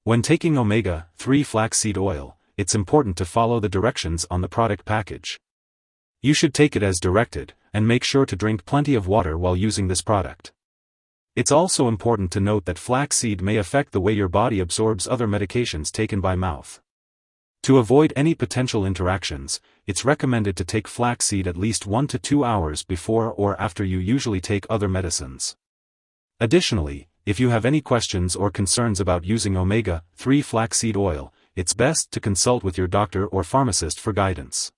When taking omega-3 flaxseed oil, it's important to follow the directions on the product package. You should take it as directed, and make sure to drink plenty of water while using this product. It's also important to note that flaxseed may affect the way your body absorbs other medications taken by mouth. To avoid any potential interactions, it's recommended to take flaxseed at least 1 to 2 hours before or after you usually take other medicines. Additionally, if you have any questions or concerns about using omega-3 flaxseed oil, it's best to consult with your doctor or pharmacist for guidance.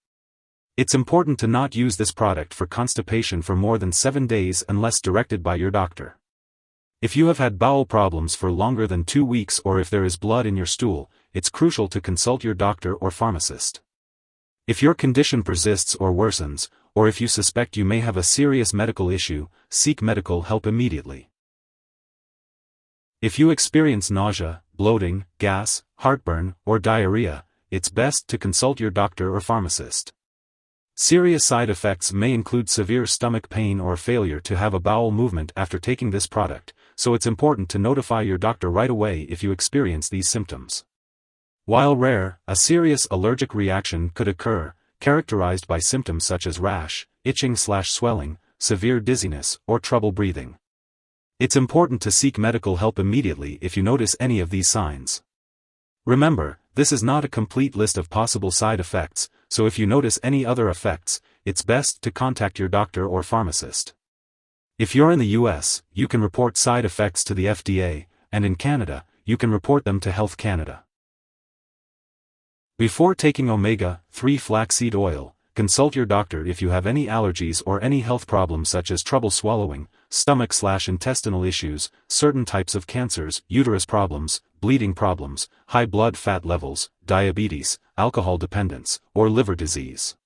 It's important to not use this product for constipation for more than 7 days unless directed by your doctor. If you have had bowel problems for longer than 2 weeks or if there is blood in your stool, it's crucial to consult your doctor or pharmacist. If your condition persists or worsens, or if you suspect you may have a serious medical issue, seek medical help immediately. If you experience nausea, bloating, gas, heartburn, or diarrhea, it's best to consult your doctor or pharmacist. Serious side effects may include severe stomach pain or failure to have a bowel movement after taking this product, so it's important to notify your doctor right away if you experience these symptoms. While rare, a serious allergic reaction could occur, characterized by symptoms such as rash, itching/swelling, severe dizziness, or trouble breathing. It's important to seek medical help immediately if you notice any of these signs. Remember, this is not a complete list of possible side effects, so if you notice any other effects, it's best to contact your doctor or pharmacist. If you're in the US, you can report side effects to the FDA, and in Canada, you can report them to Health Canada. Before taking omega-3 flaxseed oil, consult your doctor if you have any allergies or any health problems such as trouble swallowing, stomach/intestinal issues, certain types of cancers, uterus problems, bleeding problems, high blood fat levels, diabetes, alcohol dependence, or liver disease.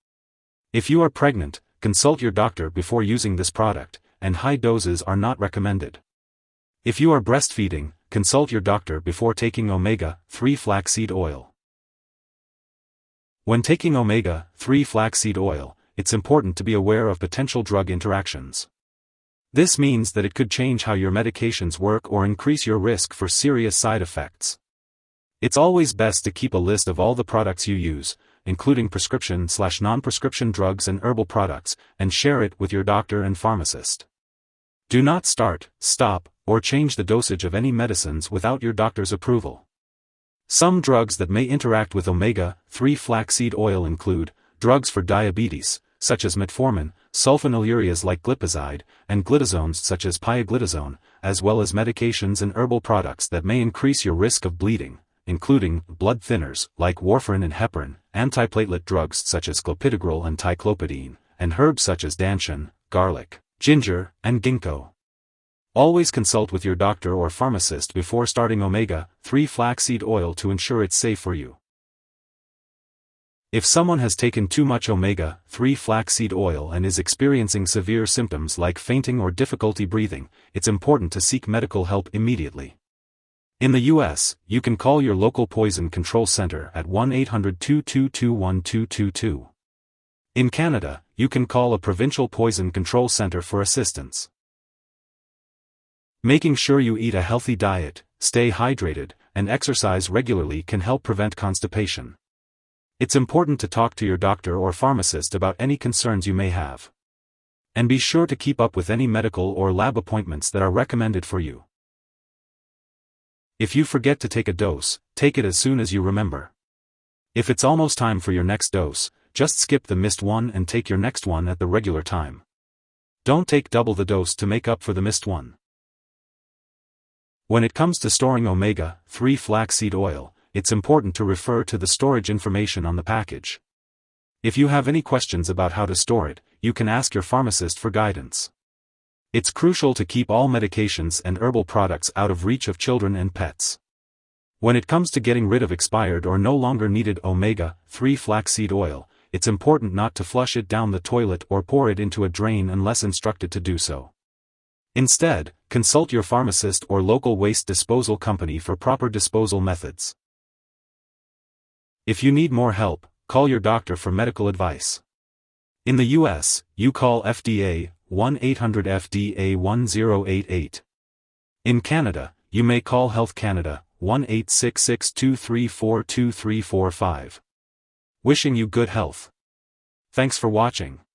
If you are pregnant, consult your doctor before using this product, and high doses are not recommended. If you are breastfeeding, consult your doctor before taking omega-3 flaxseed oil. When taking omega-3 flaxseed oil, it's important to be aware of potential drug interactions. This means that it could change how your medications work or increase your risk for serious side effects. It's always best to keep a list of all the products you use, including prescription/non-prescription drugs and herbal products, and share it with your doctor and pharmacist. Do not start, stop, or change the dosage of any medicines without your doctor's approval. Some drugs that may interact with omega-3 flaxseed oil include drugs for diabetes, such as metformin, sulfonylureas like glipizide, and glitazones such as pioglitazone, as well as medications and herbal products that may increase your risk of bleeding, including blood thinners like warfarin and heparin, antiplatelet drugs such as clopidogrel and ticlopidine, and herbs such as danshan, garlic, ginger, and ginkgo. Always consult with your doctor or pharmacist before starting omega-3 flaxseed oil to ensure it's safe for you. If someone has taken too much omega-3 flaxseed oil and is experiencing severe symptoms like fainting or difficulty breathing, it's important to seek medical help immediately. In the US, you can call your local poison control center at 1-800-222-1222. In Canada, you can call a provincial poison control center for assistance. Making sure you eat a healthy diet, stay hydrated, and exercise regularly can help prevent constipation. It's important to talk to your doctor or pharmacist about any concerns you may have. And be sure to keep up with any medical or lab appointments that are recommended for you. If you forget to take a dose, take it as soon as you remember. If it's almost time for your next dose, just skip the missed one and take your next one at the regular time. Don't take double the dose to make up for the missed one. When it comes to storing omega-3 flaxseed oil, it's important to refer to the storage information on the package. If you have any questions about how to store it, you can ask your pharmacist for guidance. It's crucial to keep all medications and herbal products out of reach of children and pets. When it comes to getting rid of expired or no longer needed omega-3 flaxseed oil, it's important not to flush it down the toilet or pour it into a drain unless instructed to do so. Instead, consult your pharmacist or local waste disposal company for proper disposal methods. If you need more help, call your doctor for medical advice. In the US, you call FDA 1-800-FDA-1088. In Canada, you may call Health Canada 1-866-234-2345. Wishing you good health. Thanks for watching.